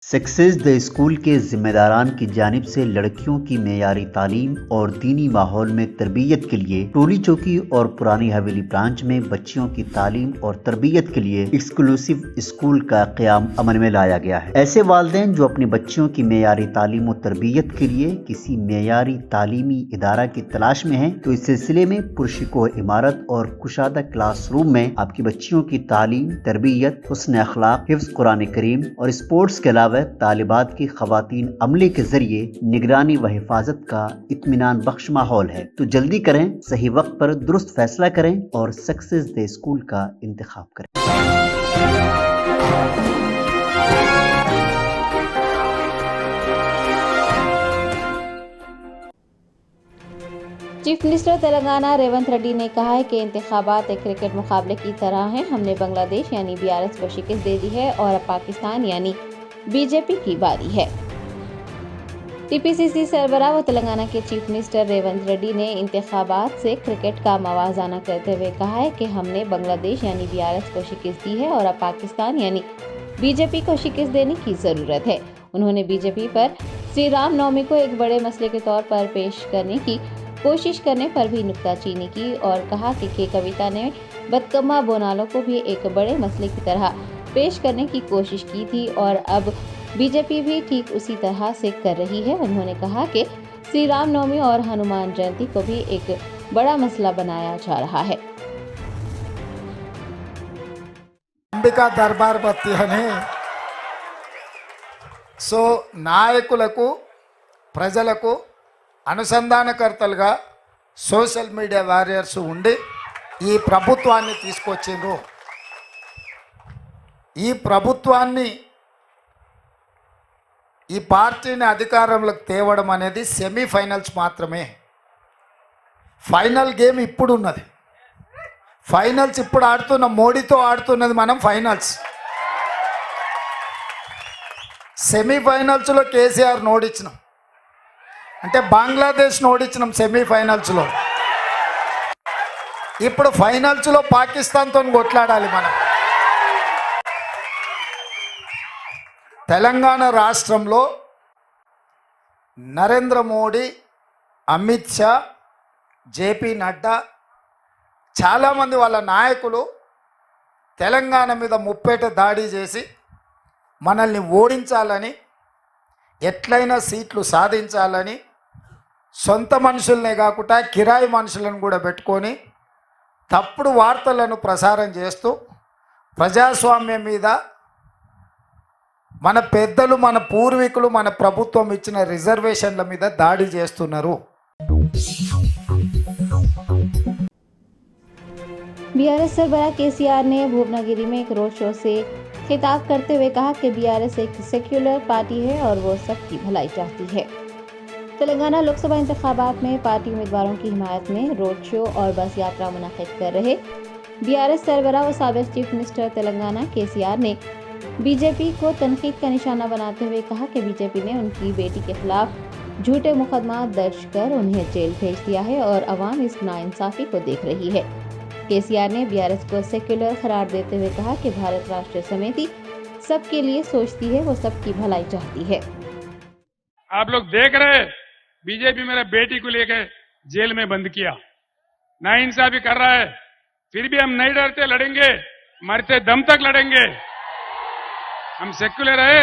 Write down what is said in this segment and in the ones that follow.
Success the school के जिम्मेदारान की जानिब से लड़कियों की मेयारी तालीम और दीनी माहौल में तरबियत के लिए टोली चौकी और पुरानी हवेली ब्रांच में बच्चियों की तालीम और तरबियत के लिए एक्सक्लूसिव स्कूल का क़याम अमल में लाया गया है। ऐसे वालिदैन जो अपनी बच्चियों की मेयारी तालीम और तरबियत के लिए किसी मेयारी तालीमी इदारा की तलाश में हैं, तो इस सिलसिले में पुरशिकोह इमारत और कुशादा क्लास रूम में आपकी बच्चियों की तालीम, तरबियत, हुस्न अखलाक, हिफ्ज़ कुरान करीम और स्पोर्ट्स के अलावा तालिबात की खवातीन अमले के जरिए निगरानी व हिफाजत का इत्मीनान बख्श माहौल है। तो जल्दी करें, सही वक्त पर दुरुस्त फैसला करें और सक्सेस द स्कूल का इंतखाब करें। चीफ मिनिस्टर तेलंगाना रेवंत रेड्डी ने कहा है कि इंतखाबात एक क्रिकेट मुकाबले की तरह हैं। हमने बांग्लादेश यानी बीआरएस को शिकस्त दे दी है और अब पाकिस्तान यानी बीजेपी की बारी है। टीपीसीसी सरबराह व तेलंगाना के चीफ मिनिस्टर रेवंत रेड्डी ने इंतखाबात से क्रिकेट का मवाजाना करते हुए कहा है कि हमने बांग्लादेश यानी बीआरएस को शिकस्त दी है और अब पाकिस्तान यानी बीजेपी को शिकस्त देने की जरूरत है। उन्होंने बीजेपी पर श्री राम नवमी को एक बड़े मसले के तौर पर पेश करने की कोशिश करने पर भी नुक्ताचीनी की और कहा कि के कविता ने बदकम्मा बोनालों को भी एक बड़े मसले की तरह पेश करने की कोशिश की थी और अब बीजेपी भी ठीक उसी तरह से कर रही है। उन्होंने कहा कि श्री राम नवमी और हनुमान जयंती को भी एक बड़ा मसला बनाया जा रहा है। अंबिका दरबार बत्ती అని సో నాయకులకు ప్రజలకు అనుసంధానకర్తలుగా సోషల్ మీడియా వారియర్స్ ఉండి ఈ ప్రభుత్వాన్ని తీసుకొచ్చిండ్రు। ఈ ప్రభుత్వాన్ని ఈ పార్టీని అధికారంలోకి తేవడం అనేది సెమీఫైనల్స్ మాత్రమే। ఫైనల్ గేమ్ ఇప్పుడు ఉన్నది। ఫైనల్స్ ఇప్పుడు ఆడుతున్న మోడీతో ఆడుతున్నది మనం ఫైనల్స్। సెమీఫైనల్స్లో కేసీఆర్ ఓడించినాం, అంటే బంగ్లాదేశ్ ఓడించినాం సెమీఫైనల్స్లో। ఇప్పుడు ఫైనల్స్లో పాకిస్తాన్తో కొట్లాడాలి మనం। తెలంగాణ రాష్ట్రంలో నరేంద్ర మోడీ, అమిత్ షా, జేపీ నడ్డా చాలామంది వాళ్ళ నాయకులు తెలంగాణ మీద ముప్పేట దాడి చేసి మనల్ని ఓడించాలని, ఎట్లయినా సీట్లు సాధించాలని సొంత మనుషులనే కాకుండా కిరాయి మనుషులను కూడా పెట్టుకొని తప్పుడు వార్తలను ప్రసారం చేస్తూ ప్రజాస్వామ్యం మీద, మన పెద్దలు, మన పూర్వీకులు, మన ప్రభుత్వం ఇచ్చిన రిజర్వేషన్ల మీద దాడి చేస్తున్నారు। बीआरएस सरबराह केसीआर ने भुवनागिरी में एक रोड शो से खिताब करते हुए कहा कि बीआरएस एक सेक्युलर पार्टी है और वो सबकी भलाई चाहती है। तेलंगाना लोकसभा इंतखाबात में पार्टी उम्मीदवारों की हिमायत में रोड शो और बस यात्रा मुनाकिद कर रहे बीआरएस सरबराह व साबिक चीफ मिनिस्टर तेलंगाना केसीआर ने बीजेपी को तनकीद का निशाना बनाते हुए कहा कि बीजेपी ने उनकी बेटी के खिलाफ झूठे मुकदमा दर्ज कर उन्हें जेल भेज दिया है और अवाम इस नाइंसाफी को देख रही है। केसीआर ने बीआरएस को सेक्युलर करार देते हुए कहा कि भारत राष्ट्रीय समिति सबके लिए सोचती है, वो सबकी भलाई चाहती है। आप लोग देख रहे, बीजेपी मेरे बेटी को लेकर जेल में बंद किया, नाइंसाफी कर रहा है, फिर भी हम नहीं डरते, लड़ेंगे, मरते दम तक लड़ेंगे। हम सेक्युलर है,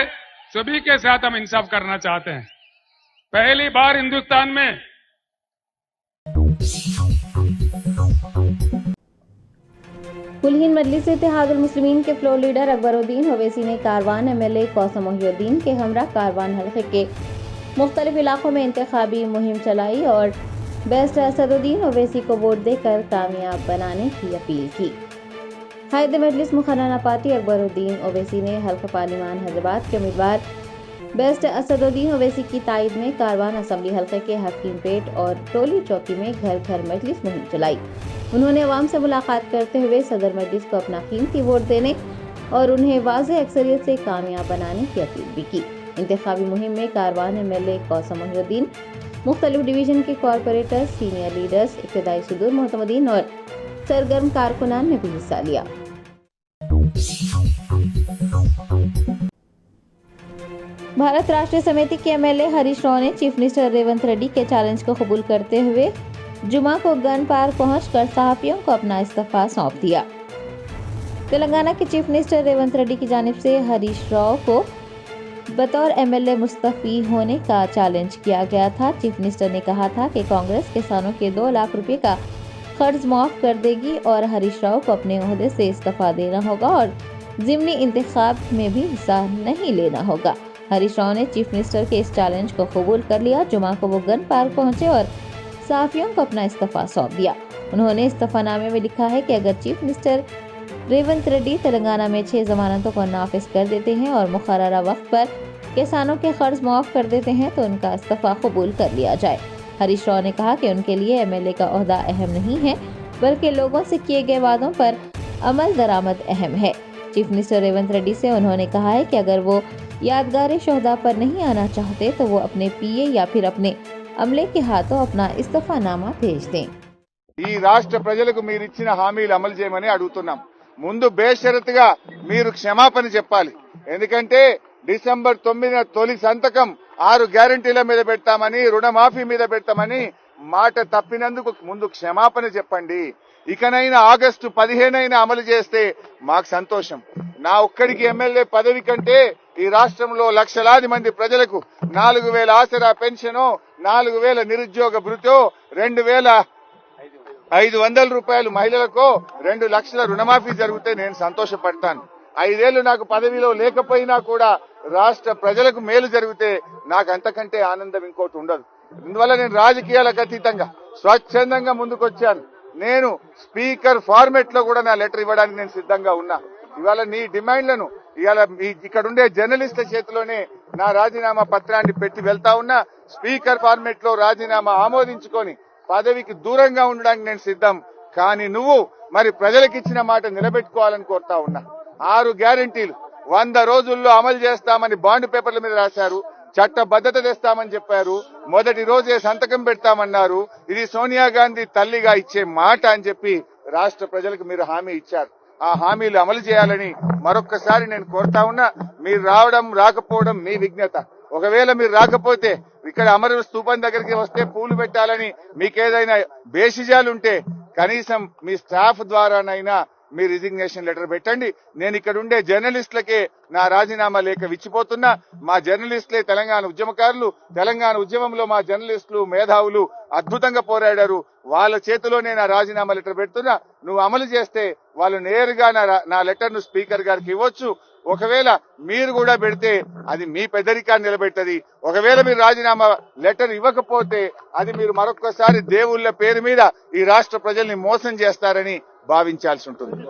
सभी के साथ हम इंसाफ करना चाहते हैं। पहली बार हिंदुस्तान में कुल मजलिस इत्तेहादुल मुस्लिमीन के फ्लोर लीडर अकबरुद्दीन ओवैसी ने कारवान एमएलए कौसम मोहिउद्दीन के हमरा कारवान हल्के के मुख्तलिफ इलाकों में इंतखाबी मुहिम चलाई और बेस्ट असदुद्दीन ओवैसी को वोट देकर कामयाब बनाने की अपील की। कायद मजलिस मुखर्ररा पार्टी अकबरुद्दीन ओवैसी ने हल्का पार्लिमान हैदराबाद के उम्मीदवार बेस्ट असदुद्दीन ओवैसी की तायद में कारवान असम्बली हल्के के हकीमपेट और टोली चौकी में घर घर मजलिस मुहिम चलाई। उन्होंने अवाम से मुलाकात करते हुए सदर मजलिस को अपना कीमती वोट देने और उन्हें वाज़ेह अक्सरियत से कामयाब बनाने की अपील भी की। इंतखाबी मुहिम में कारवान एमएलए कौसम मोहिउद्दीन, मुख्तलिफ डिवीजन के कॉरपोरेटर्स, सीनियर लीडर्स, इब्तदाई सुदूर मोहतमदीन और सरगर्म कारकुनान ने भी हिस्सा लिया। भारत राष्ट्रीय समिति के एमएलए हरीश राव ने चीफ मिनिस्टर रेवंत रेड्डी के चैलेंज को कबूल करते हुए जुमा को गन पार्क पहुंचकर सहाफियों को अपना इस्तीफा सौंप दिया। तेलंगाना के चीफ मिनिस्टर रेवंत रेड्डी की जानिब से हरीश राव को बतौर एमएलए मुस्तफी होने का चैलेंज किया गया था। चीफ मिनिस्टर ने कहा था कि कांग्रेस किसानों के 2 लाख रुपए का कर्ज माफ कर देगी और हरीश राव को अपने ओहदे से इस्तीफा देना होगा और ज़िमनी इंतखाब में भी हिस्सा नहीं लेना होगा। हरीश राव ने चीफ मिनिस्टर के इस चैलेंज को कबूल कर लिया। जुमा को वो गन पार्क पहुंचे और सहाफियों को अपना इस्तीफा सौंप दिया। उन्होंने इस्तीफानामे में लिखा है कि अगर चीफ मिनिस्टर रेवंत रेड्डी तेलंगाना में 6 जमानतों को नाफिज कर देते हैं और मुकर्ररा वक्त पर किसानों के कर्ज माफ कर देते हैं तो उनका इस्तीफा कबूल कर लिया जाए। हरीश राव ने कहा कि उनके लिए एमएलए का ओहदा अहम नहीं है बल्कि लोगों से किए गए वादों पर अमल दरामद अहम है। चीफ मिनिस्टर रेवंत रेड्डी से उन्होंने कहा है कि अगर वो यादगार शोहदा पर नहीं आना चाहते तो वो अपने पीए या फिर अपने अमले के हाथों अपना इस्तीफानामा भेज दें। ఈ రాష్ట్ర ప్రజలకు మీరు ఇచ్చిన హామీలు అమలు చేయమని అడుగుతున్నాం. ముందు బేషరతుగా మీరు క్షమాపణ చెప్పాలి. ఎందుకంటే డిసెంబర్ 9న తొలి సంతకం 6 గ్యారెంటీల మీద పెడతామని, రుణమాఫీ మీద పెడతామని మాట తప్పినందుకు ముందు క్షమాపణ చెప్పండి. ఇకనైనా ఆగస్టు 15 అమలు చేస్తే మాకు సంతోషం. నా ఒక్కడికి ఎమ్మెల్యే పదవి కంటే ఈ రాష్ట్రంలో లక్షలాది మంది ప్రజలకు 4000 ఆసరా పెన్షన్, 4000 నిరుద్యోగ భృతో, 2500 రూపాయలు మహిళలకు, 2 లక్షల రుణమాఫీ జరిగితే నేను సంతోషపడతాను. 5 ఏళ్లు నాకు పదవిలో లేకపోయినా కూడా రాష్ట్ర ప్రజలకు మేలు జరిగితే నాకు అంతకంటే ఆనందం ఇంకోటి ఉండదు. ఇందువల్ల నేను రాజకీయాలకు అతీతంగా స్వచ్ఛందంగా ముందుకొచ్చాను. నేను స్పీకర్ ఫార్మెట్ లో కూడా నా లెటర్ ఇవ్వడానికి నేను సిద్ధంగా ఉన్నా. ఇవాళ నీ డిమాండ్లను ఇవాళ ఇక్కడ ఉండే జర్నలిస్టుల చేతిలోనే నా రాజీనామా పత్రాన్ని పెట్టి వెళ్తా ఉన్నా. స్పీకర్ ఫార్మెట్ లో రాజీనామా ఆమోదించుకొని పదవికి దూరంగా ఉండడానికి నేను సిద్ధం. కానీ నువ్వు మరి ప్రజలకిచ్చిన మాట నిలబెట్టుకోవాలని కోరుతా ఉన్నా. 6 గ్యారెంటీలు 100 రోజుల్లో అమలు చేస్తామని బాండ్ పేపర్ల మీద రాశారు. చట్టబద్ధత తెస్తామని చెప్పారు. మొదటి రోజే సంతకం పెడతామన్నారు. ఇది సోనియా గాంధీ తల్లిగా ఇచ్చే మాట అని చెప్పి రాష్ట్ర ప్రజలకు మీరు హామీ ఇచ్చారు. ఆ హామీలు అమలు చేయాలని మరొక్కసారి నేను కోరుతా ఉన్నా. మీరు రావడం రాకపోవడం మీ విజ్ఞత. ఒకవేళ మీరు రాకపోతే ఇక్కడ అమర స్తూపం దగ్గరికి వస్తే పూలు పెట్టాలని మీకేదైనా బేసిజాలుంటే కనీసం మీ స్టాఫ్ ద్వారానైనా మీ రిజిగ్నేషన్ లెటర్ పెట్టండి. నేను ఇక్కడ ఉండే జర్నలిస్టులకే నా రాజీనామా లేఖ విచ్చిపోతున్నా. మా జర్నలిస్టులే తెలంగాణ ఉద్యమకారులు. తెలంగాణ ఉద్యమంలో మా జర్నలిస్టులు మేధావులు అద్భుతంగా పోరాడారు. వాళ్ళ చేతిలోనే నా రాజీనామా లెటర్ పెడుతున్నా. నువ్వు అమలు చేస్తే వాళ్ళు నేరుగా నా లెటర్ ను స్పీకర్ గారికి ఇవ్వచ్చు. ఒకవేళ మీరు కూడా పెడితే అది మీ పెద్దరికాన్ని నిలబెట్టది. ఒకవేళ మీరు రాజీనామా లెటర్ ఇవ్వకపోతే అది మీరు మరొక్కసారి దేవుళ్ళ పేరు మీద ఈ రాష్ట్ర ప్రజల్ని మోసం చేస్తారని భావించాల్సి ఉంటుంది.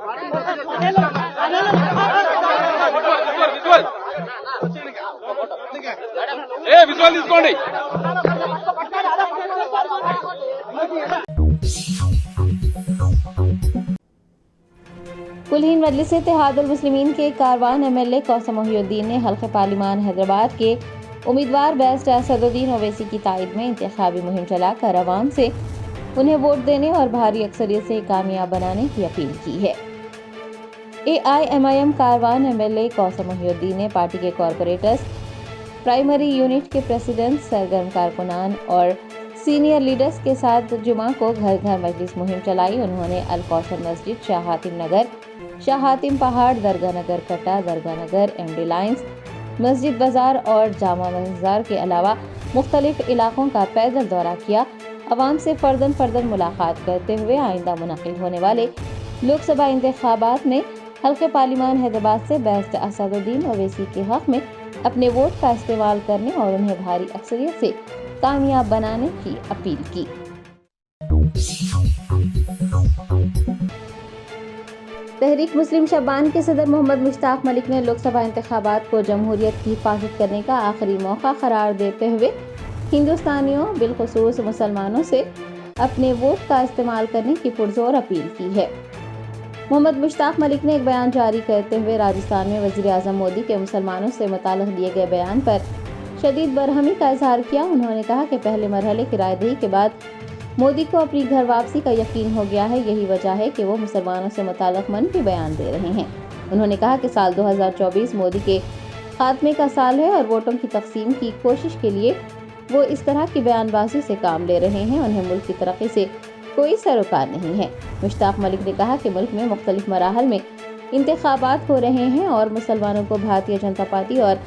कुलहीन मजलिस इत्तेहादुल मुस्लिमीन के कारवान एमएलए कौसम मोहिउद्दीन ने हल्के पार्लिमान हैदराबाद के उम्मीदवार बेस्ट असदुद्दीन ओवैसी की तायद में इंतखाबी मुहिम चलाकर अवाम से उन्हें वोट देने और भारी अक्सरियत से कामयाब बनाने की अपील की है। AIMIM कारवान एमएलए कौसम मोहिउद्दीन ने पार्टी के कॉरपोरेटर्स, प्राइमरी यूनिट के प्रेसिडेंट, सरगर्म कारकुनान और सीनियर लीडर्स के साथ जुमा को घर घर मजलिस मुहिम चलाई। उन्होंने अल कौसर मस्जिद, शाह हातिम नगर, शाह हातिम पहाड़, दरगाह नगर कटा, दरगाह नगर, MD लाइन्स, मस्जिद बाजार और जामा मजार के अलावा मुख्तलिफ इलाकों का पैदल दौरा किया। अवाम से फर्दन मुलाकात करते हुए आइंदा मुनक़िद होने वाले लोकसभा इंतखाबात में हल्के पार्लिमान हैदराबाद से बेस्ट असदुद्दीन ओवैसी के हक में अपने वोट का इस्तेमाल करने और उन्हें भारी अक्सरियत से कामयाब बनाने की अपील की। तहरीक मुस्लिम शबान के सदर मोहम्मद मुश्ताक मलिक ने लोकसभा इंतखाबात को जमहूरियत की हिफाजत करने का आखिरी मौका करार देते हुए हिंदुस्तानियों बिलखुसूस मुसलमानों से अपने वोट का इस्तेमाल करने की पुरजोर अपील की है। मोहम्मद मुश्ताक मलिक ने एक बयान जारी करते हुए राजस्थान में वज़ीर आज़म मोदी के मुसलमानों से मुताल्लिक़ दिए गए बयान पर शदीद बरहमी का इजहार किया। उन्होंने कहा कि पहले मरहले की रायदही के बाद मोदी को अपनी घर वापसी का यकीन हो गया है। यही वजह है कि वो मुसलमानों से मुताल्लिक़ मनफी बयान दे रहे हैं। उन्होंने कहा कि साल 2024 मोदी के खात्मे का साल है और वोटों की तकसीम की कोशिश के लिए वो इस तरह की बयानबाजी से काम ले रहे हैं। उन्हें मुल्क की तरक्की से कोई सरोकार नहीं है। मुश्ताक मलिक ने कहा कि मुल्क में मुख्तलिफ मराहल में इंतखाबात हो रहे हैं और मुसलमानों को भारतीय जनता पार्टी और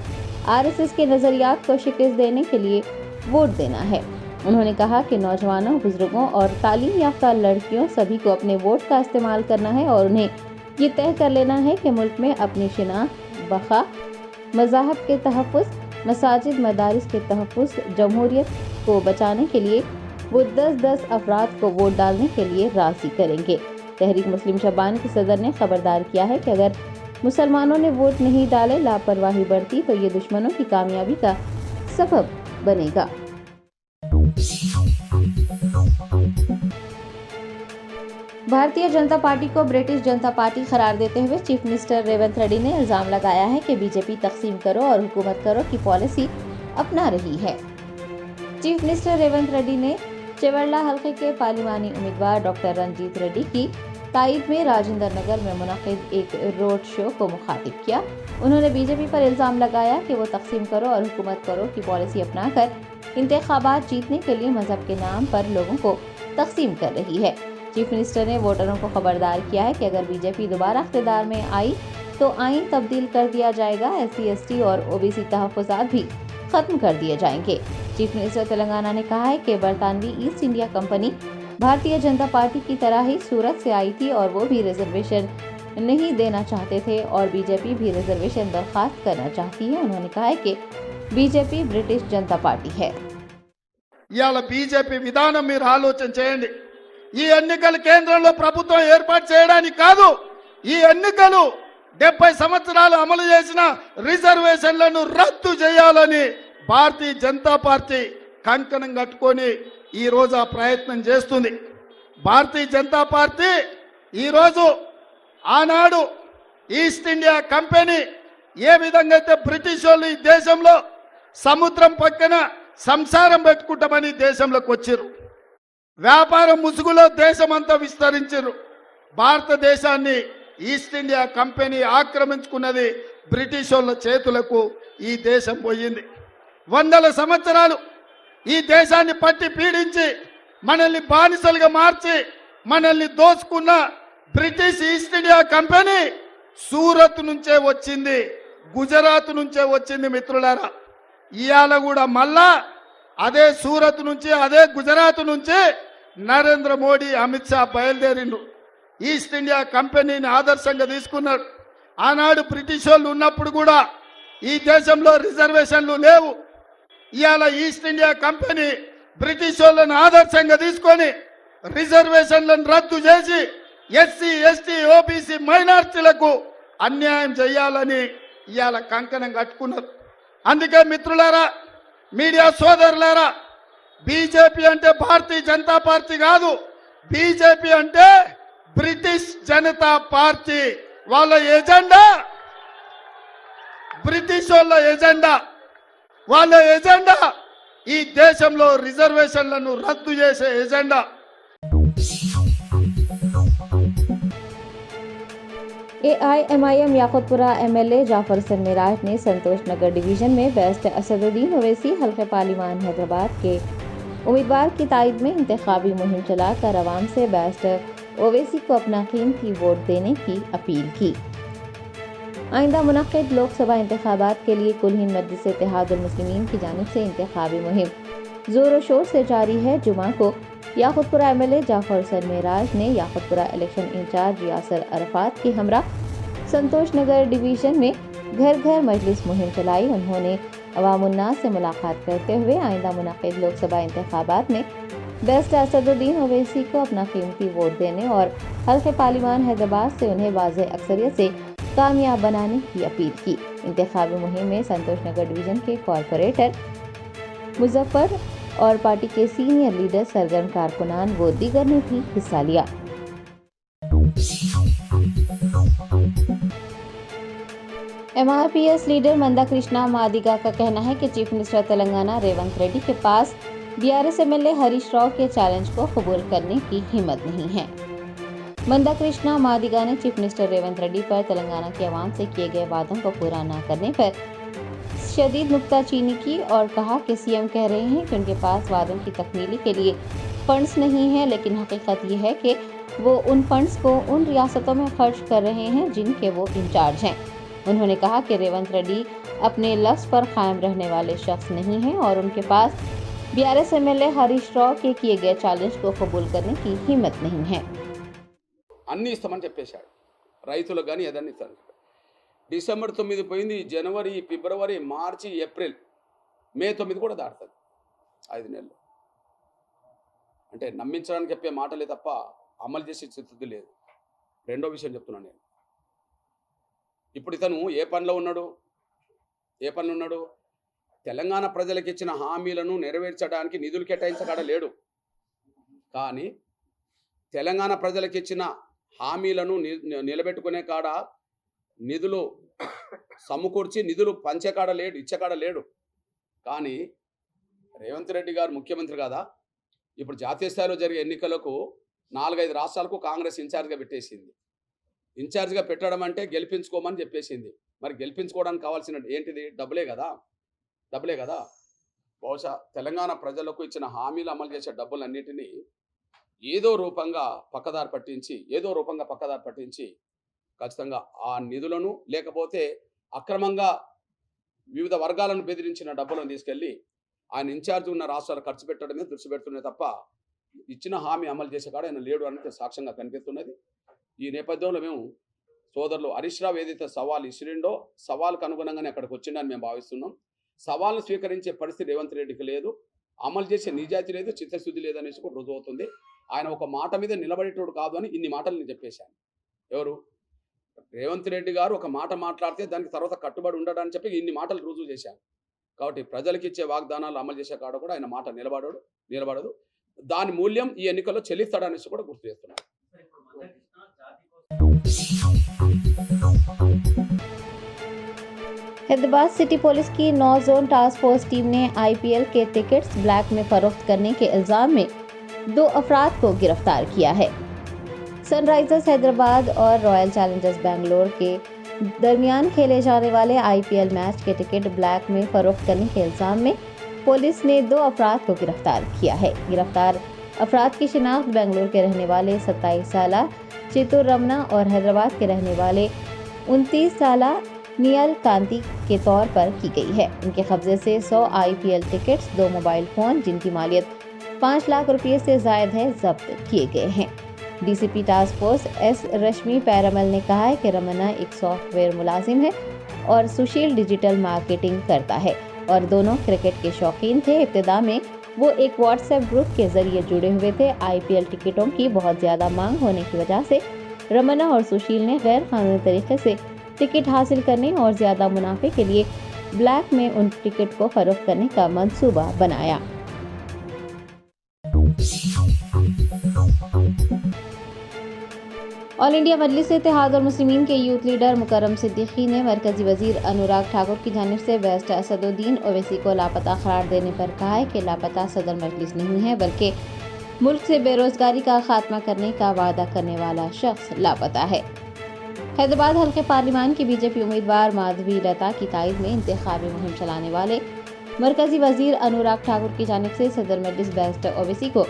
RSS के नज़रियात को शिकस्त देने के लिए वोट देना है। उन्होंने कहा कि नौजवानों, बुजुर्गों और तालीम याफ्ता लड़कियों सभी को अपने वोट का इस्तेमाल करना है और उन्हें ये तय कर लेना है कि मुल्क में अपनी शिनाख्त, बका, मज़ाहब के तहफ़्फ़ुज़, मसाजिद, मदारिस के तहफ़्फ़ुज़, जमहूरियत को बचाने के लिए वो 10-10 अफराद को वोट डालने के लिए राज़ी करेंगे। तहरीक मुस्लिम शबान के सदर ने खबरदार किया है कि अगर मुसलमानों ने वोट नहीं डाले, लापरवाही बरती तो ये दुश्मनों की कामयाबी का सबब बनेगा। भारतीय जनता पार्टी को ब्रिटिश जनता पार्टी करार देते हुए चीफ मिनिस्टर रेवंत रेड्डी ने इल्जाम लगाया है कि बीजेपी तकसीम करो और हुकूमत करो की पॉलिसी अपना रही है। चीफ मिनिस्टर रेवंत रेड्डी ने चेवरला हल्के के पार्लिमानी उम्मीदवार डॉक्टर रंजीत रेड्डी की तायद में राजेंद्र नगर में मुनक़िद एक रोड शो को मुखातिब किया। उन्होंने बीजेपी पर इल्जाम लगाया कि वो तकसीम करो और हुकूमत करो की पॉलिसी अपनाकर इंतखाबात जीतने के लिए मजहब के नाम पर लोगों को तकसीम कर रही है। चीफ मिनिस्टर ने वोटरों को खबरदार किया है कि अगर बीजेपी दोबारा इख्तियार में आई तो आइन तब्दील कर दिया जाएगा। SC/ST और OBC तहफ़्फ़ुज़ात भी खत्म कर दिए जाएंगे। चीफ मिनिस्टर तेलंगाना ने कहा है कि बरतानवी east India company Bharatiya Janata party की तरह ही सूरत से आई थी और वो भी रिजर्वेशन नहीं देना चाहते थे और बीजेपी भी रिजर्वेशन दरखास्त करना चाहती है। उन्होंने कहा है कि बीजेपी ब्रिटिश जनता पार्टी है। ఇవాళ బీజేపీ విధానం మీరు ఆలోచన చేయండి. ఈ ఎన్నికలు కేంద్రంలో ప్రభుత్వం ఏర్పాటు చేయడానికి కాదు, ఈ ఎన్నికలు 70 సంవత్సరాలు అమలు చేసిన రిజర్వేషన్లను రద్దు చేయాలని భారతీయ జనతా పార్టీ కంకణం కట్టుకొని ఈ రోజు ఆ ప్రయత్నం చేస్తుంది. భారతీయ జనతా పార్టీ ఈ రోజు ఆనాడు ఈస్ట్ ఇండియా కంపెనీ ఏ విధంగా అయితే బ్రిటిష్ వాళ్ళు ఈ దేశంలో సముద్రం పక్కన సంసారం పెట్టుకుంటామని దేశంలోకి వచ్చారు, వ్యాపారం ముసుగులో దేశమంతా విస్తరించారు. భారతదేశాన్ని ఈస్ట్ ఇండియా కంపెనీ ఆక్రమించుకున్నది, బ్రిటిష్ వాళ్ళ చేతులకు ఈ దేశం పోయింది. వందల సంవత్సరాలు ఈ దేశాన్ని పట్టి పీడించి మనల్ని బానిసలుగా మార్చి మనల్ని దోచుకున్న British east India company Surat నుంచే వచ్చింది, గుజరాత్ నుంచే వచ్చింది. మిత్రులారా, ఇవాళ కూడా మళ్ళా అదే సూరత్ నుంచి, అదే గుజరాత్ నుంచి నరేంద్ర మోడీ, అమిత్ షా బయలుదేరిండు. ఈస్ట్ ఇండియా కంపెనీని ఆదర్శంగా తీసుకున్నాడు. ఆనాడు బ్రిటిష్ వాళ్ళు ఉన్నప్పుడు కూడా ఈ దేశంలో రిజర్వేషన్లు లేవు. ఇవాళ ఈస్ట్ ఇండియా కంపెనీ బ్రిటిష్ వాళ్ళని ఆదర్శంగా తీసుకొని రిజర్వేషన్లను రద్దు చేసి SC/ST, OBC మైనార్టీలకు అన్యాయం చేయాలని ఇవాళ కంకణం కట్టుకున్నారు. అందుకే మిత్రులారా, మీడియా సోదరులారా, బీజేపీ అంటే భారతీయ జనతా పార్టీ కాదు, బీజేపీ అంటే బ్రిటిష్ జనతా పార్టీ. వాళ్ళ ఎజెండా బ్రిటిష్ వాళ్ళ ఎజెండా. వాళ్ళ ఎజెండా ఈ దేశంలో రిజర్వేషన్లను రద్దు చేసే agenda. AIMIM Yakutpura MLA Jafar Hasan Meraj ने संतोष नगर डिवीजन में बेस्ट असदुद्दीन ओवैसी हल्के पार्लिमान हैदराबाद के उम्मीदवार की तायद में इंतखाबी मुहिम चलाकर अवाम से बेस्ट ओवैसी को अपना कीमती वोट देने की अपील की। आइंदा मुनक्किद लोकसभा इंतखाबात के लिए कुलहीन मजलिस इत्तेहादुल मुस्लिमीन की जानिब से इंतखाबी मुहिम जोर शोर से जारी है। जुमा को याकुतपुरा MLA जाफर हसन मेराज ने याकुतपुरा इलेक्शन इंचार्ज यासर अरफात के हमरा संतोष नगर डिवीजन में घर घर मजलिस मुहिम चलाई। उन्होंने अवामुन्नास से मुलाकात करते हुए आइंदा मुनक्किद लोकसभा इंतखाबात में बेस्ट असदुद्दीन ओवैसी को अपना कीमती वोट देने और हल्के पार्लिमान हैदराबाद से उन्हें वाज़ेह अक्सरियत से कामयाब बनाने की अपील की। इंतखाबी मुहिम में संतोष नगर डिवीजन के कॉरपोरेटर मुजफ्फर और पार्टी के सीनियर लीडर, सरगर्म कारकुनान व दीगर ने भी हिस्सा लिया। MRPS लीडर मंदा कृष्णा मादिगा का कहना है कि चीफ मिनिस्टर तेलंगाना रेवंत रेड्डी के पास BRS MLA हरीश राव के चैलेंज को कबूल करने की हिम्मत नहीं है। मंदा कृष्णा मादिगा ने चीफ मिनिस्टर रेवंत रेड्डी पर तेलंगाना के अवाम से किए गए वादों को पूरा न करने पर शदीद नुक्ताचीनी की और कहा कि सीएम कह रहे हैं कि उनके पास वादों की तकमीली के लिए फंड्स नहीं है, लेकिन हकीकत ये है कि वो उन फंड्स को उन रियासतों में खर्च कर रहे हैं जिनके वो इंचार्ज हैं। उन्होंने कहा कि रेवंत रेड्डी अपने लफ्ज़ पर कायम रहने वाले शख्स नहीं हैं और उनके पास बीआरएस एमएलए हरीश राव के किए गए चैलेंज को कबूल करने की हिम्मत नहीं है। అన్నీ ఇస్తామని చెప్పేశాడు. రైతులకు కానీ ఏదన్నా ఇస్తాను. డిసెంబర్ 9 పోయింది, జనవరి, ఫిబ్రవరి, మార్చి, ఏప్రిల్, మే 9 కూడా దాటుతుంది. 5 నెలలు. అంటే నమ్మించడానికి చెప్పే మాటలే తప్ప అమలు చేసే స్థితి లేదు. రెండో విషయం చెప్తున్నాను నేను. ఇప్పుడు ఇతను ఏ పనిలో ఉన్నాడు? తెలంగాణ ప్రజలకు ఇచ్చిన హామీలను నెరవేర్చడానికి నిధులు కేటాయించకాడ లేడు. కానీ తెలంగాణ ప్రజలకు ఇచ్చిన హామీలను నిలబెట్టుకునే కాడ నిధులు సమకూర్చి నిధులు పంచేకాడ లేడు, ఇచ్చేకాడ లేడు. కానీ రేవంత్ రెడ్డి గారు ముఖ్యమంత్రి కాదా? ఇప్పుడు జాతీయ స్థాయిలో జరిగే ఎన్నికలకు 4-5 రాష్ట్రాలకు కాంగ్రెస్ ఇన్ఛార్జ్గా పెట్టేసింది. ఇన్ఛార్జ్గా పెట్టడం అంటే గెలిపించుకోమని చెప్పేసింది. మరి గెలిపించుకోవడానికి కావాల్సిన ఏంటిది? డబ్బులే కదా. బహుశా తెలంగాణ ప్రజలకు ఇచ్చిన హామీలు అమలు చేసే డబ్బులన్నిటినీ ఏదో రూపంగా పక్కదారి పట్టించి ఖచ్చితంగా ఆ నిధులను, లేకపోతే అక్రమంగా వివిధ వర్గాలను బెదిరించిన డబ్బులను తీసుకెళ్ళి ఆయన ఇన్ఛార్జ్ ఉన్న రాష్ట్రాలు ఖర్చు పెట్టడమే దృష్టి పెడుతున్నాయి తప్ప ఇచ్చిన హామీ అమలు చేసే కాడ ఆయన లేడు అనేది సాక్ష్యంగా కనిపిస్తున్నది. ఈ నేపథ్యంలో మేము సోదరులు హరీష్ రావు ఏదైతే సవాల్ ఇసిరిండో, సవాల్కు అనుగుణంగానే అక్కడికి వచ్చిందని మేము భావిస్తున్నాం. సవాల్ను స్వీకరించే పరిస్థితి రేవంత్ రెడ్డికి లేదు, అమలు చేసే నిజాయితీ లేదు, చిత్తశుద్ధి లేదనేసి కూడా రుజువు అవుతుంది. ఆయన ఒక మాట మీద నిలబడేటోడు కాదు అని ఇన్ని మాటలు నేను చెప్పేశాను. ఎవరు? రేవంత్ రెడ్డి గారు ఒక మాట మాట్లాడితే దానికి తర్వాత కట్టుబడి ఉండడానికి చెప్పి ఇన్ని మాటలు రుజువు చేశాను. కాబట్టి ప్రజలకు ఇచ్చే వాగ్దానాలు అమలు చేసే కాడ కూడా ఆయన మాట నిలబడదు. దాని మూల్యం ఈ ఎన్నికల్లో చెల్లిస్తాడనేసి కూడా గుర్తు చేస్తున్నాను. हैदराबाद सिटी पुलिस की 9 जोन टास्क फोर्स टीम ने आईपीएल के टिकट्स ब्लैक में फरोख्त करने के इल्जाम में 2 अफराद को गिरफ्तार किया है। सनराइजर्स हैदराबाद और रॉयल चैलेंजर्स बेंगलोर के दरमियान खेले जाने वाले आईपीएल मैच के टिकट ब्लैक में फरोख्त करने के इल्जाम में पुलिस ने 2 अफराद को गिरफ्तार किया है। गिरफ्तार अफराद की शिनाख्त बेंगलोर के रहने वाले 27 साला चित्तूर रमना और हैदराबाद के रहने वाले 29 साला नियल कांति के तौर पर की गई है। उनके कब्जे से 100 आईपीएल टिकट्स, 2 मोबाइल फ़ोन जिनकी मालियत 5 लाख रुपये से ज़ायद है, जब्त किए गए हैं। डीसीपी टास्क फोर्स एस रश्मि पैरामल ने कहा है कि रमना एक सॉफ्टवेयर मुलाजिम है और सुशील डिजिटल मार्केटिंग करता है और दोनों क्रिकेट के शौकीन थे। इब्तिदा में वो एक व्हाट्सएप ग्रुप के जरिए जुड़े हुए थे। आईपीएल टिकटों की बहुत ज़्यादा मांग होने की वजह से रमना और सुशील ने गैर कानूनी तरीके से टिकट हासिल करने और ज़्यादा मुनाफे के लिए ब्लैक में उन टिकट को फरोख्त करने का मंसूबा बनाया। ऑल इंडिया मजलिस इत्तेहाद और मुस्लिमीन के यूथ लीडर मुकर्रम सिद्दीकी ने मरकजी वजीर अनुराग ठाकुर की जानिब से बेस्ट असदुद्दीन ओवैसी को लापता करार देने पर कहा है कि लापता सदर मजलिस नहीं है, बल्कि मुल्क से बेरोजगारी का खात्मा करने का वादा करने वाला शख्स लापता है। हैदराबाद हल्के पार्लिमान की बीजेपी उम्मीदवार माधवी लता की तायद में इंतखाबी मुहिम चलाने वाले मरकजी वजीर अनुराग ठाकुर की जानिब से सदर मजलिस बेस्ट ओवैसी को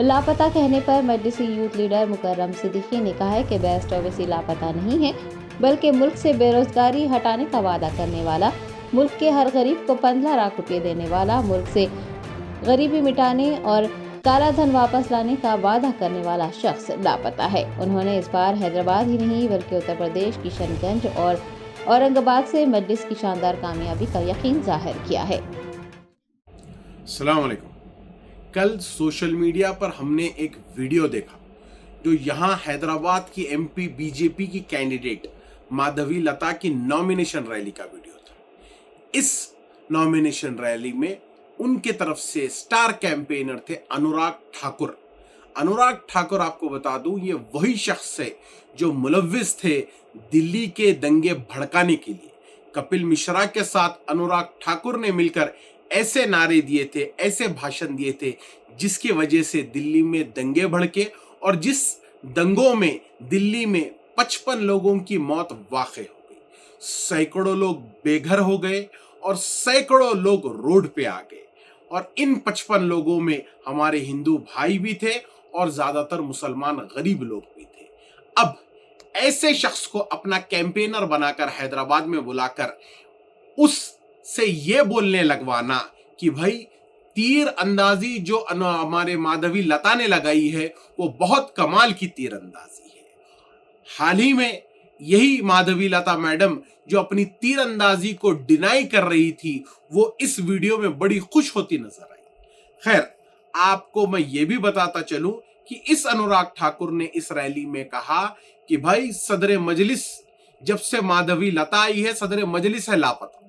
लापता कहने पर मजलिसी यूथ लीडर मुकर्रम सिद्दीकी ने कहा है कि बेस्ट ओवैसी लापता नहीं है, बल्कि मुल्क से बेरोजगारी हटाने का वादा करने वाला, मुल्क के हर गरीब को 15 लाख रुपये देने वाला, मुल्क से गरीबी मिटाने और काला धन वापस लाने का वादा करने वाला शख्स लापता है। उन्होंने इस बार हैदराबाद ही नहीं बल्कि उत्तर प्रदेश किशनगंज और औरंगाबाद से मजलिस की शानदार कामयाबी का यकीन जाहिर किया है। अस्सलाम वालेकुम। कल सोशल मीडिया पर हमने एक वीडियो देखा जो यहाँ हैदराबाद की एमपी बीजेपी की कैंडिडेट माधवी लता की नॉमिनेशन रैली का वीडियो था। इस नॉमिनेशन रैली में उनके तरफ से स्टार कैंपेनर थे अनुराग ठाकुर। अनुराग ठाकुर आपको बता दूं ये वही शख्स है जो मुलव्विस थे दिल्ली के दंगे भड़काने के लिए। कपिल मिश्रा के साथ अनुराग ठाकुर ने मिलकर ऐसे नारे दिए थे, ऐसे भाषण दिए थे जिसकी वजह से दिल्ली में दंगे भड़के और जिस दंगों में दिल्ली में 55 लोगों की मौत वाक़ई हो गई, सैकड़ों लोग बेघर हो गए और सैकड़ों लोग रोड पे आ गए और इन 55 लोगों में हमारे हिंदू भाई भी थे और ज्यादातर मुसलमान गरीब लोग भी थे। अब ऐसे शख्स को अपना कैंपेनर बनाकर हैदराबाद में बुलाकर उससे ये बोलने लगवाना कि भाई तीर अंदाजी जो हमारे माधवी लता ने लगाई है वो बहुत कमाल की तीर अंदाजी है। हाल ही में यही माधवी लता मैडम जो अपनी तीर अंदाजी को डिनाई कर रही थी वो इस वीडियो में बड़ी खुश होती नजर आई। खैर, आपको मैं ये भी बताता चलूं कि इस अनुराग ठाकुर ने इस रैली में कहा कि भाई सदर मजलिस, जब से माधवी लता आई है सदर मजलिस है लापता।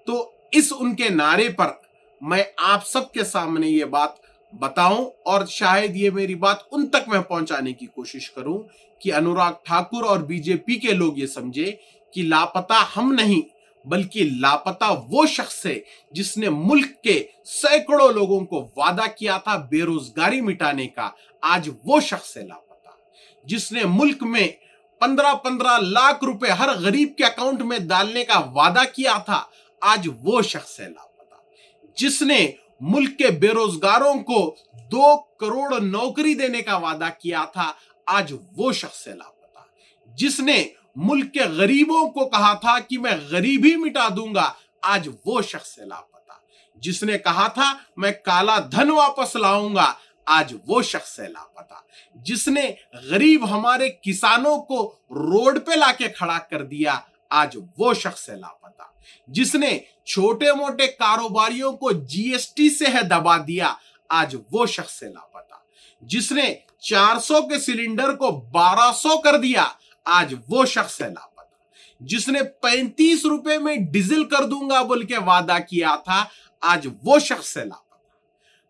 तो इस उनके नारे पर मैं आप सबके सामने ये बात बताऊं और शायद ये मेरी बात उन तक मैं पहुंचाने की कोशिश करूं कि अनुराग ठाकुर और बीजेपी के लोग ये समझे कि लापता हम नहीं बल्कि लापता वो शख्स है जिसने मुल्क के सैकड़ों लोगों को वादा किया था बेरोजगारी मिटाने का। आज वो शख्स है लापता जिसने मुल्क में 15-15 लाख रुपए हर गरीब के अकाउंट में डालने का वादा किया था। आज वो शख्स है लापता जिसने मुल्क के बेरोजगारों को 2 करोड़ नौकरी देने का वादा किया था। आज वो शख्स है लापता जिसने मुल्क के गरीबों को कहा था कि मैं गरीबी मिटा दूंगा। आज वो शख्स है लापता जिसने कहा था मैं काला धन वापस लाऊंगा। आज वो शख्स है लापता जिसने गरीब हमारे किसानों को रोड पे लाके खड़ा कर दिया। आज वो शख्स है लापता जिसने छोटे मोटे कारोबारियों को जीएसटी से है दबा दिया। आज वो शख्स है लापता जिसने 400 के सिलेंडर को 1200 कर दिया। आज वो शख्स है लापता जिसने 35 रुपए में डीजल कर दूंगा बोल के वादा किया था। आज वो शख्स है लापता।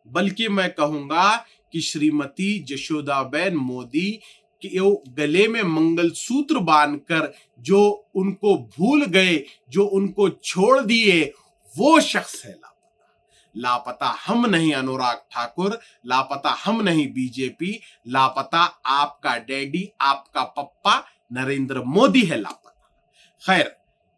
बल्कि मैं कहूंगा कि श्रीमती जशोदाबेन मोदी कि वो गले में मंगलसूत्र बांधकर जो उनको भूल गए, जो उनको छोड़ दिए, वो शख्स है लापता। लापता हम नहीं अनुराग ठाकुर, लापता हम नहीं बीजेपी, लापता आपका डैडी, आपका पप्पा नरेंद्र मोदी है लापता। खैर,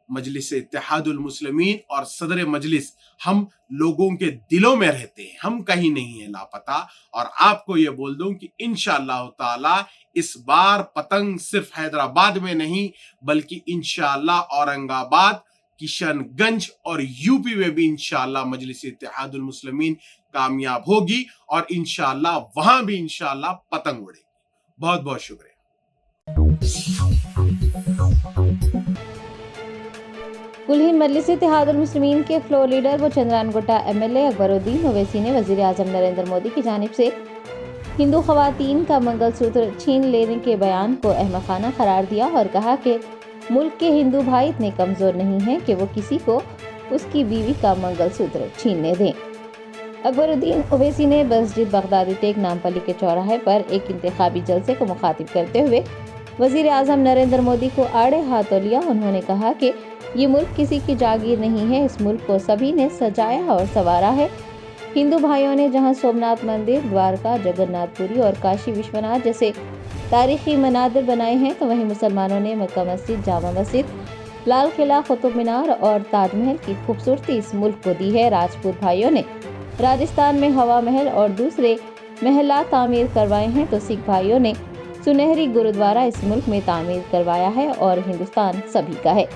मजलिस इत्तेहादुल मुस्लिमीन और सदर मजलिस हम लोगों के दिलों में रहते हैं, हम कहीं नहीं है लापता। और आपको ये बोल दूं कि इंशाअल्लाह ताला इस बार पतंग सिर्फ हैदराबाद में नहीं बल्कि इंशाअल्लाह औरंगाबाद, किशनगंज और यूपी में भी इंशाअल्लाह मजलिस इत्तेहादुल मुस्लिमीन कामयाब होगी और इंशाअल्लाह वहां भी इंशाअल्लाह पतंग उड़ेगी। बहुत बहुत शुक्रिया। कुल हिंद मजलिस इत्तेहादुल मुस्लिमीन के फ्लोर लीडर व चंद्रानगोटा एमएलए अकबरुद्दीन ओवैसी ने वजीर आजम नरेंद्र मोदी की जानिब से हिंदू खवातीन का मंगलसूत्र छीन लेने के बयान को अहमकाना करार दिया और कहा कि मुल्क के हिंदू भाई इतने कमजोर नहीं हैं कि वो किसी को उसकी बीवी का मंगलसूत्र छीनने दें। अकबरुद्दीन ओवैसी ने मस्जिद बगदादी टेक नामपल्ली के चौराहे पर एक इंतखाबी जलसे को मुखातिब करते हुए वजीर आजम नरेंद्र मोदी को आड़े हाथों लिया। उन्होंने कहा कि ये मुल्क किसी की जागीर नहीं है, इस मुल्क को सभी ने सजाया और संवारा है। हिंदू भाइयों ने जहां सोमनाथ मंदिर, द्वारका, जगन्नाथपुरी और काशी विश्वनाथ जैसे तारीखी मनादिर बनाए हैं तो वहीं मुसलमानों ने मक्का मस्जिद, जामा मस्जिद, लाल किला, कुतुब मीनार और ताजमहल की खूबसूरती इस मुल्क को दी है। राजपूत भाइयों ने राजस्थान में हवा महल और दूसरे महला तामीर करवाए हैं तो सिख भाइयों ने सुनहरी गुरुद्वारा इस मुल्क में तामीर करवाया है और हिंदुस्तान सभी का है।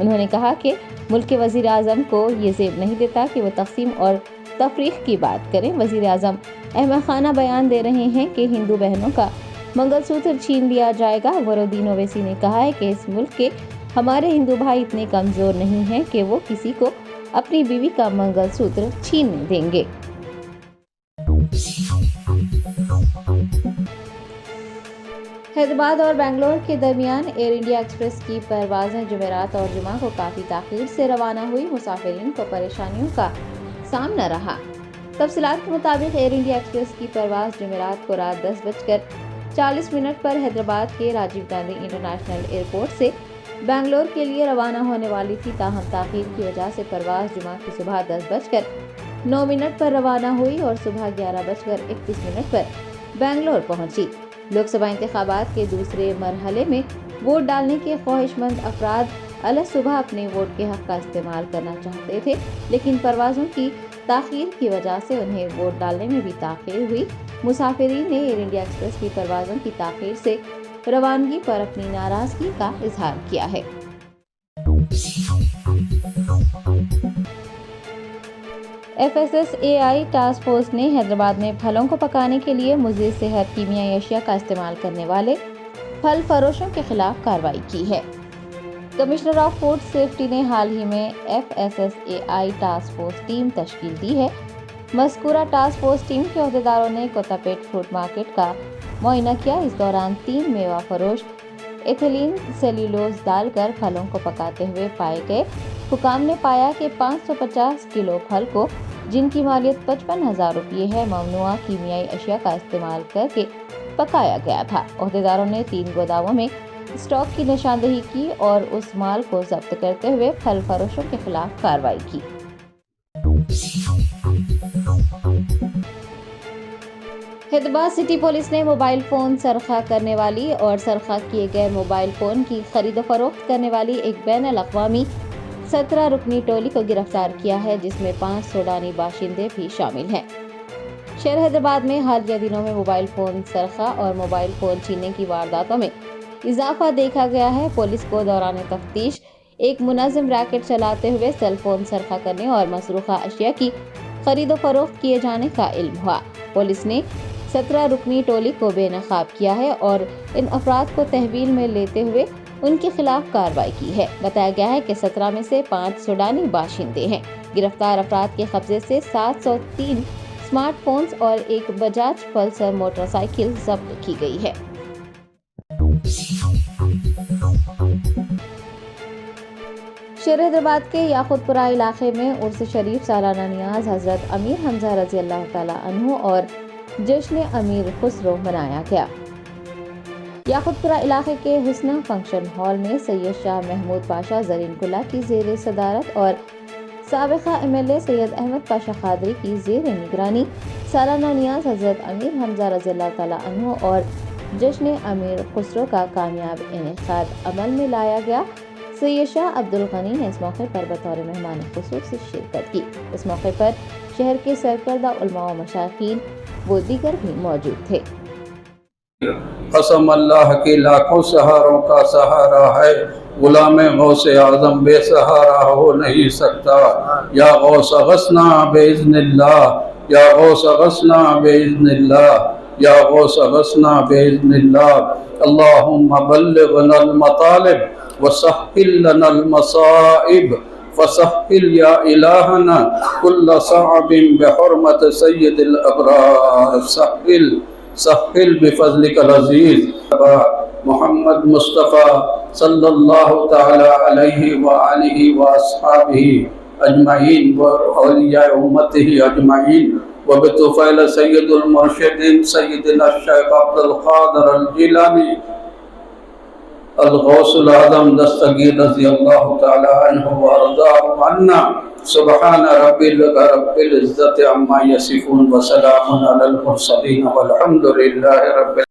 उन्होंने कहा कि मुल्क के वजीर आजम को ये ज़ेब नहीं देता कि वो तक़सीम और तफरीक की बात करें। वजीर आजम अहमकाना बयान दे रहे हैं कि हिंदू बहनों का मंगलसूत्र छीन लिया जाएगा। अकबरुद्दीन ओवैसी ने कहा है कि इस मुल्क के हमारे हिंदू भाई इतने कमज़ोर नहीं हैं कि वो किसी को अपनी बीवी का मंगलसूत्र छीनने देंगे। हैदराबाद और बेंगलोर के दरमियान एयर इंडिया एक्सप्रेस की परवाज़ें जुमेरात और जुमा को काफ़ी ताख़ीर से रवाना हुई। मुसाफिरीन को परेशानियों का सामना रहा। तफसीलात के मुताबिक एयर इंडिया एक्सप्रेस की परवाज़ जुमेरात को रात 10:40 पर हैदराबाद के राजीव गांधी इंटरनेशनल एयरपोर्ट से बेंगलोर के लिए रवाना होने वाली थी। ताहम ताख़ीर की वजह से परवाज़ जुमा की सुबह 10:09 पर रवाना हुई और सुबह 11:31 पर बेंगलोर पहुंची। लोकसभा इंतखाबात के दूसरे मरहले में वोट डालने के ख्वाहिशमंद अफराद अलग सुबह अपने वोट के हक का इस्तेमाल करना चाहते थे, लेकिन परवाज़ों की ताख़ीर की वजह से उन्हें वोट डालने में भी ताख़ीर हुई। मुसाफिरीन ने एयर इंडिया एक्सप्रेस की परवाज़ों की ताख़ीर से रवानगी पर अपनी नाराज़गी का इजहार किया है। FSSAI टास्क फोर्स ने हैदराबाद में फलों को पकाने के लिए मुज़िर सेहत कीमियाई अशिया का इस्तेमाल करने वाले फल फरोशों के खिलाफ कार्रवाई की है। कमिश्नर ऑफ फूड सेफ्टी ने हाल ही में FSSAI टास्क फोर्स टीम तश्कील दी है। मज़कूरा टास्क फोर्स टीम के अहदेदारों ने कोतापेट फ्रूट मार्केट का मुआयना किया। इस दौरान 3 मेवा फरोश एथिलीन सेल्यूलोज डालकर फलों को पकाते हुए पाए गए। हुकाम ने पाया कि 550 किलो फल को, जिनकी मालियत 55,000 रुपये है, ममनुआ कीमियाई अशिया का इस्तेमाल करके पकाया गया था। अहदेदारों ने 3 गोदामों में स्टॉक की निशानदेही की और उस माल को जब्त करते हुए फल फरोशों के खिलाफ कार्रवाई की। हैदराबाद सिटी पुलिस ने मोबाइल फ़ोन सरखा करने वाली और सरखा किए गए मोबाइल फ़ोन की खरीद फरोख्त करने वाली एक बैनुल-अक़वामी 17 रुकनी टोली को गिरफ्तार किया है, जिसमें 5 सूडानी बाशिंदे भी शामिल हैं। शहर हैदराबाद में हालिया दिनों में मोबाइल फ़ोन सरखा और मोबाइल फ़ोन छीनने की वारदातों में इजाफा देखा गया है। पुलिस को दौरान तफ्तीश एक मुनज़्ज़म रैकेट चलाते हुए सेल फोन सरखा करने और मसरूखा अशिया की खरीद फरोख्त किए जाने का इल्म हुआ। पुलिस ने 17 रुकनी टोली को बेनकाब किया है और इन अफराद को तहवील में लेते हुए उनके खिलाफ कार्रवाई की है। बताया गया है कि 17 में से 5 सूडानी बाशिंदे हैं। गिरफ्तार अफराद के कब्जे से 703 स्मार्टफोन्स और एक बजाज पल्सर मोटरसाइकिल जब्त की गई है। शहर हैदराबाद के याकुतपुरा इलाके में उर्स शरीफ सालाना नियाज हजरत अमीर हमजा रज़ी अल्लाह तआला अन्हु और जश्न अमीर खुसरो मनाया गया। याकुतपुरा इलाके के हुस्ना फंक्शन हॉल में सैयद शाह महमूद पाशा ज़रीन कुल्ला की ज़ेर सदारत और साबिक़ा MLA सैयद अहमद पाशा खादरी की ज़ेर निगरानी सालाना नियाज हजरत अमीर हमजा रज़ी अल्लाह तआला अन्हु और जश्न अमीर खुसरो का कामयाब इनेकाद अमल में लाया गया। सैयद शाह अब्दुल गनी ने इस मौके पर बतौर मेहमान खुसूसी शिरकत की। इस मौके पर शहर के सरकर्दा उलमा व मशाइखीन वो दीगर भी मौजूद थे। कसम अल्लाह के लाखों सहारों का सहारा है, गुलाम गौसे आज़म बेसहारा हो नहीं सकता। या गौस गस्ना बेइज़्निल्लाह, या गौस गस्ना बेइज़्निल्लाह, या गौस गस्ना बेइज़्निल्लाह। अल्लाहुम्मा बल्लिग़नल मतालिब वसह्हिल लनल मसाइब फसह्हिल या इलाहना कुल्ल सअबिन बिहुर्मत सय्यिदिल अबरार सह्हिल बिफज़लिकल अज़ीज़ मोहम्मद मुस्तफ़ा सल्लल्लाहु तआला अलैहि व आलिहि व अस्हाबिही अजमईन व औलिया उम्मतिही अजमईन व बितुफ़ैल सय्यदुल मुर्शिदीन सय्यदना शेख अब्दुल क़ादिर अल जिलानी अल-गौसुल आज़म दस्तगीर रज़ी अल्लाह तआला अन्हु व अर्ज़ाहु अन्ना सुब्हान रब्बिल इज़्ज़ति अम्मा यसिफून व सलामुन अलल मुरसलीन वल्हम्दुलिल्लाहि रब्बिल।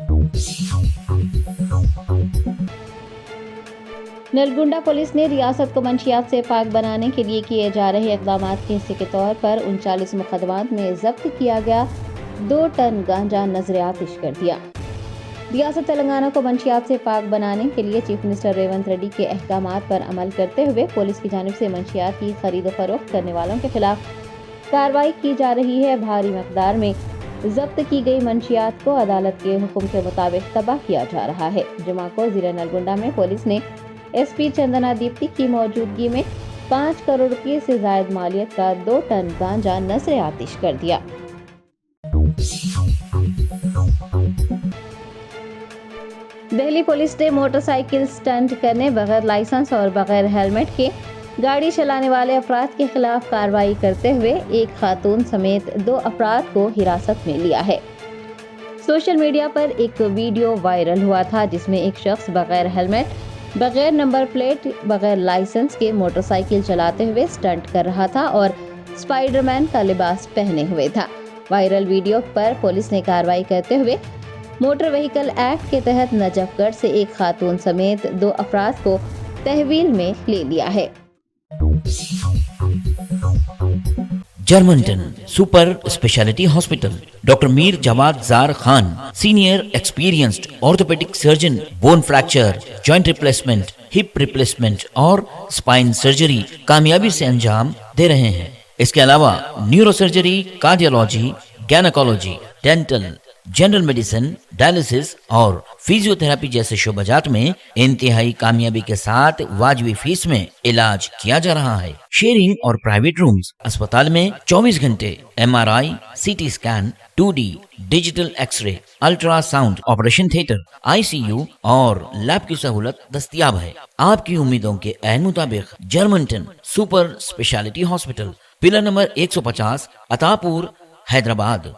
नलगुंडा पुलिस ने रियासत को मंशियात से पाक बनाने के लिए किए जा रहे इक़दामात के हिस्से के तौर पर 39 मुकदमात में जब्त किया गया 2 टन गांजा नजर आतिश कर दिया। रियासत तेलंगाना को मंशियात से पाक बनाने के लिए चीफ मिनिस्टर रेवंत रेड्डी के अहकामात पर अमल करते हुए पुलिस की जानिब से मंशियात की खरीद फरोख्त करने वालों के खिलाफ कार्रवाई की जा रही है। भारी मकदार में जब्त की गई मंशियात को अदालत के हुक्म के मुताबिक तबाह किया जा रहा है। जुमा को ज़िला नलगुंडा में पुलिस ने SP चंदना दीप्ति की मौजूदगी में 5 करोड़ रुपये से जायद मालियत का 2 टन गांजा नजर आतिश कर दिया। दिल्ली पुलिस ने मोटरसाइकिल स्टंट करने, बगैर लाइसेंस और बगैर हेलमेट के गाड़ी चलाने वाले अफराद के खिलाफ कार्रवाई करते हुए एक खातून समेत 2 अफराद को हिरासत में लिया है। सोशल मीडिया पर एक वीडियो वायरल हुआ था जिसमें एक शख्स बगैर हेलमेट, बगैर नंबर प्लेट, बगैर लाइसेंस के मोटरसाइकिल चलाते हुए स्टंट कर रहा था और स्पाइडरमैन का लिबास पहने हुए था। वायरल वीडियो पर पुलिस ने कार्रवाई करते हुए मोटर व्हीकल एक्ट के तहत नजफगढ़ से एक खातून समेत 2 अफराद को तहवील में ले लिया है। Germanton super speciality hospital, doctor Mir Jawad Jar Khan, senior experienced orthopaedic surgeon, bone fracture, joint replacement, hip replacement और स्पाइन सर्जरी कामयाबी से अंजाम दे रहे हैं। इसके अलावा neuro surgery, cardiology, gynaecology, dental, general medicine, dialysis और फिजियोथेरेपी जैसे शोबाजात में इंतहाई कामयाबी के साथ वाजबी फीस में इलाज किया जा रहा है। शेयरिंग और प्राइवेट रूम्स, अस्पताल में 24 घंटे MRI, CT scan, 2D digital X ray, ultrasound, operation theatre, ICU और लैब की सहूलत दस्तयाब है। आपकी उम्मीदों के ऐन मुताबिक Germanton super speciality hospital, pillar number 150, Attapur, Hyderabad.